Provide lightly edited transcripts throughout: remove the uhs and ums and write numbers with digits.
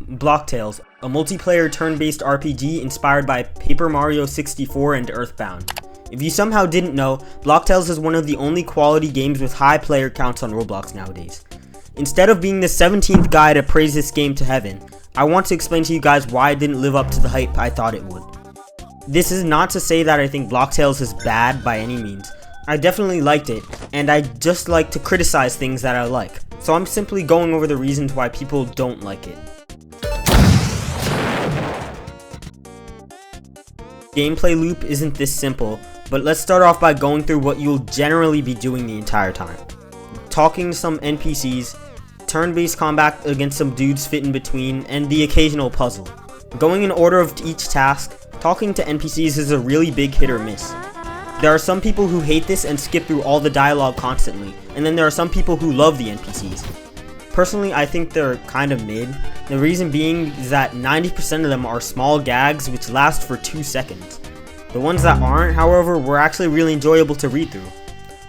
Block Tales, a multiplayer turn-based RPG inspired by Paper Mario 64 and Earthbound. If you somehow didn't know, Block Tales is one of the only quality games with high player counts on Roblox nowadays. Instead of being the 17th guy to praise this game to heaven, I want to explain to you guys why it didn't live up to the hype I thought it would. This is not to say that I think Block Tales is bad by any means. I definitely liked it, and I just like to criticize things that I like. So I'm simply going over the reasons why people don't like it. Gameplay loop isn't this simple, but let's start off by going through what you'll generally be doing the entire time. Talking to some NPCs, turn-based combat against some dudes fit in between, and the occasional puzzle. Going in order of each task, talking to NPCs is a really big hit or miss. There are some people who hate this and skip through all the dialogue constantly, and then there are some people who love the NPCs. Personally, I think they're kind of mid. The reason being is that 90% of them are small gags which last for 2 seconds. The ones that aren't, however, were actually really enjoyable to read through.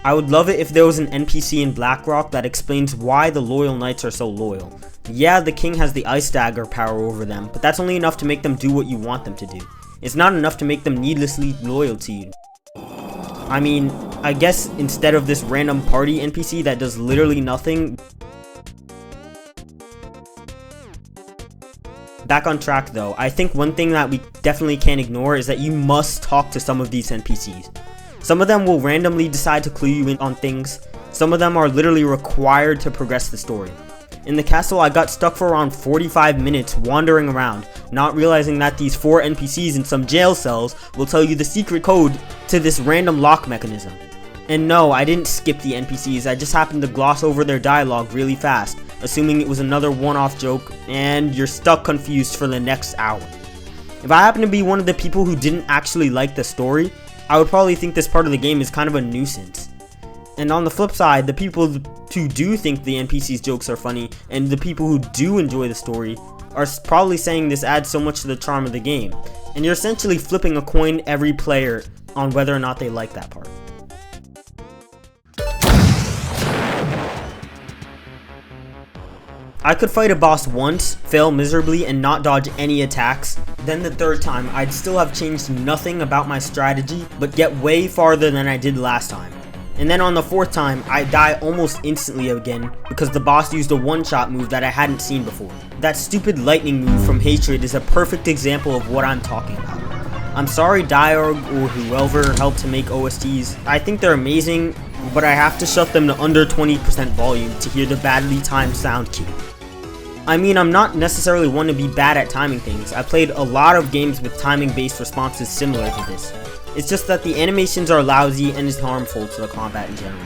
I would love it if there was an NPC in Blackrock that explains why the loyal knights are so loyal. Yeah, the king has the ice dagger power over them, but that's only enough to make them do what you want them to do. It's not enough to make them needlessly loyal to you. I mean, I guess instead of this random party NPC that does literally nothing. Back on track though, I think one thing that we definitely can't ignore is that you must talk to some of these NPCs. Some of them will randomly decide to clue you in on things, some of them are literally required to progress the story. In the castle, I got stuck for around 45 minutes wandering around, not realizing that these 4 NPCs in some jail cells will tell you the secret code to this random lock mechanism. And no, I didn't skip the NPCs, I just happened to gloss over their dialogue really fast, assuming it was another one-off joke, and you're stuck confused for the next hour. If I happen to be one of the people who didn't actually like the story, I would probably think this part of the game is kind of a nuisance. And on the flip side, the people who do think the NPC's jokes are funny, and the people who do enjoy the story, are probably saying this adds so much to the charm of the game, and you're essentially flipping a coin every player on whether or not they like that part. I could fight a boss once, fail miserably, and not dodge any attacks. Then the third time, I'd still have changed nothing about my strategy, but get way farther than I did last time. And then on the 4th time, I die almost instantly again because the boss used a one-shot move that I hadn't seen before. That stupid lightning move from Hatred is a perfect example of what I'm talking about. I'm sorry Diorg or whoever helped to make OSTs. I think they're amazing, but I have to shut them to under 20% volume to hear the badly timed sound cue. I mean, I'm not necessarily one to be bad at timing things. I played a lot of games with timing-based responses similar to this. It's just that the animations are lousy and is harmful to the combat in general.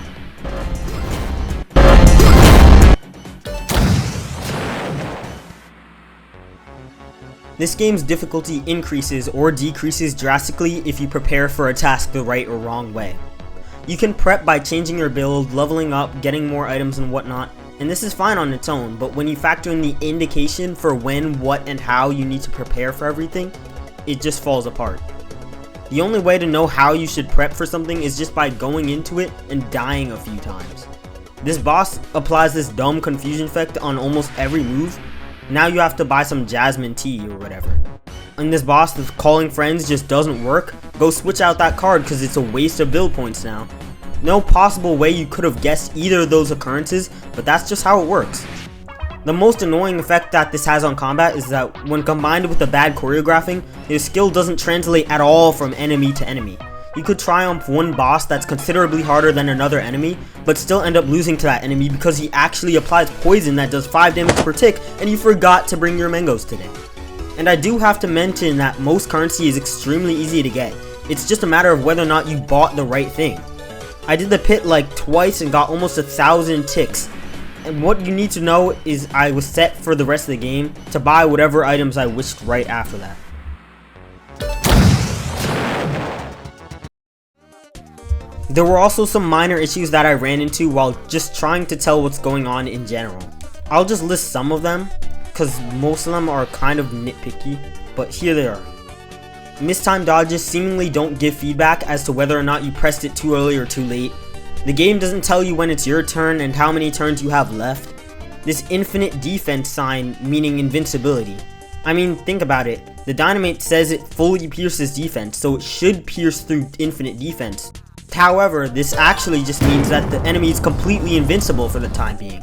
This game's difficulty increases or decreases drastically if you prepare for a task the right or wrong way. You can prep by changing your build, leveling up, getting more items and whatnot, and this is fine on its own, but when you factor in the indication for when, what, and how you need to prepare for everything, it just falls apart. The only way to know how you should prep for something is just by going into it and dying a few times. This boss applies this dumb confusion effect on almost every move. Now you have to buy some jasmine tea or whatever. And this boss with calling friends just doesn't work. Go switch out that card because it's a waste of build points now. No possible way you could have guessed either of those occurrences, but that's just how it works. The most annoying effect that this has on combat is that when combined with the bad choreographing, his skill doesn't translate at all from enemy to enemy. You could triumph one boss that's considerably harder than another enemy, but still end up losing to that enemy because he actually applies poison that does 5 damage per tick and you forgot to bring your mangoes today. And I do have to mention that most currency is extremely easy to get. It's just a matter of whether or not you bought the right thing. I did the pit like twice and got almost 1,000 ticks. And what you need to know is I was set for the rest of the game to buy whatever items I wished right after that. There were also some minor issues that I ran into while just trying to tell what's going on in general. I'll just list some of them, because most of them are kind of nitpicky, but here they are. Mistimed dodges seemingly don't give feedback as to whether or not you pressed it too early or too late. The game doesn't tell you when it's your turn and how many turns you have left. this infinite defense sign meaning invincibility. I mean, think about it. The dynamite says it fully pierces defense, so it should pierce through infinite defense. However, this actually just means that the enemy is completely invincible for the time being.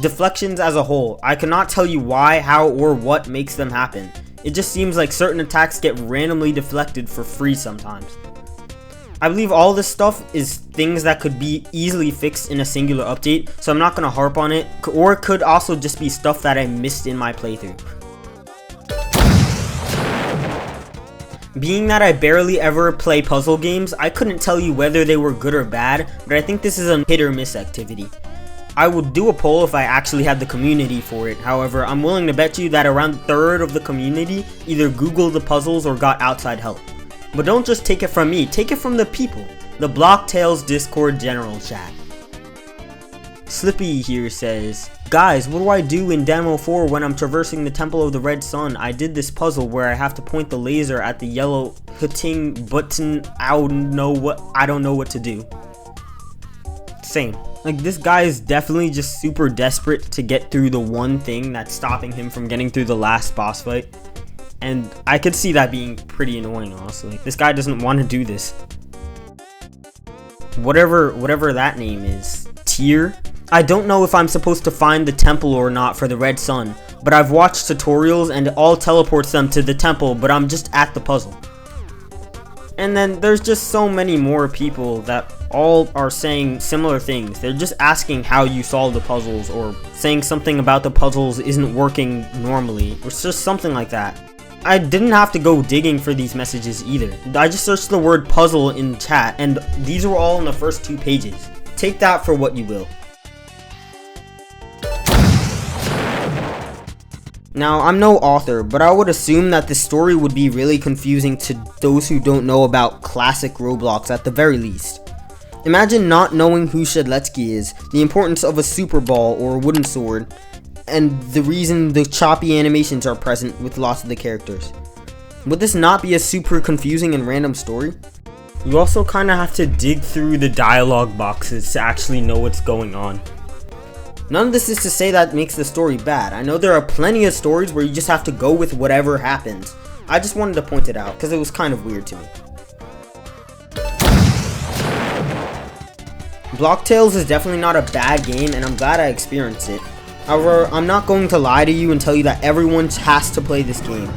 Deflections as a whole, I cannot tell you why, how, or what makes them happen. It just seems like certain attacks get randomly deflected for free sometimes. I believe all this stuff is things that could be easily fixed in a singular update, so I'm not going to harp on it, or it could also just be stuff that I missed in my playthrough. Being that I barely ever play puzzle games, I couldn't tell you whether they were good or bad, but I think this is a hit or miss activity. I would do a poll if I actually had the community for it. However, I'm willing to bet you that around a third of the community either Googled the puzzles or got outside help. But don't just take it from me, take it from the people. The Blocktails Discord general chat. Slippy here says, "Guys, what do I do in Demo 4 when I'm traversing the Temple of the Red Sun? I did this puzzle where I have to point the laser at the yellow hitting button. I don't know what to do." Same. Like, this guy is definitely just super desperate to get through the one thing that's stopping him from getting through the last boss fight. And I could see that being pretty annoying, honestly. This guy doesn't want to do this. Whatever that name is. Tier? I don't know if I'm supposed to find the temple or not for the Red Sun, but I've watched tutorials and it all teleports them to the temple, but I'm just at the puzzle. And then there's just so many more people that all are saying similar things. They're just asking how you solve the puzzles, or saying something about the puzzles isn't working normally, or just something like that. I didn't have to go digging for these messages either. I just searched the word puzzle in chat, and these were all in the first 2 pages. Take that for what you will. Now, I'm no author, but I would assume that this story would be really confusing to those who don't know about classic Roblox at the very least. Imagine not knowing who Shedletsky is, the importance of a super ball or a wooden sword, and the reason the choppy animations are present with lots of the characters. Would this not be a super confusing and random story? You also kinda have to dig through the dialogue boxes to actually know what's going on. None of this is to say that makes the story bad. I know there are plenty of stories where you just have to go with whatever happens. I just wanted to point it out because it was kind of weird to me. Blocktails is definitely not a bad game, and I'm glad I experienced it. However, I'm not going to lie to you and tell you that everyone has to play this game.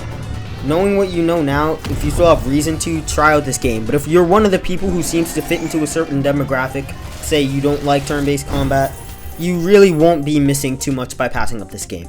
Knowing what you know now, if you still have reason to, try out this game. But if you're one of the people who seems to fit into a certain demographic, say you don't like turn-based combat, you really won't be missing too much by passing up this game.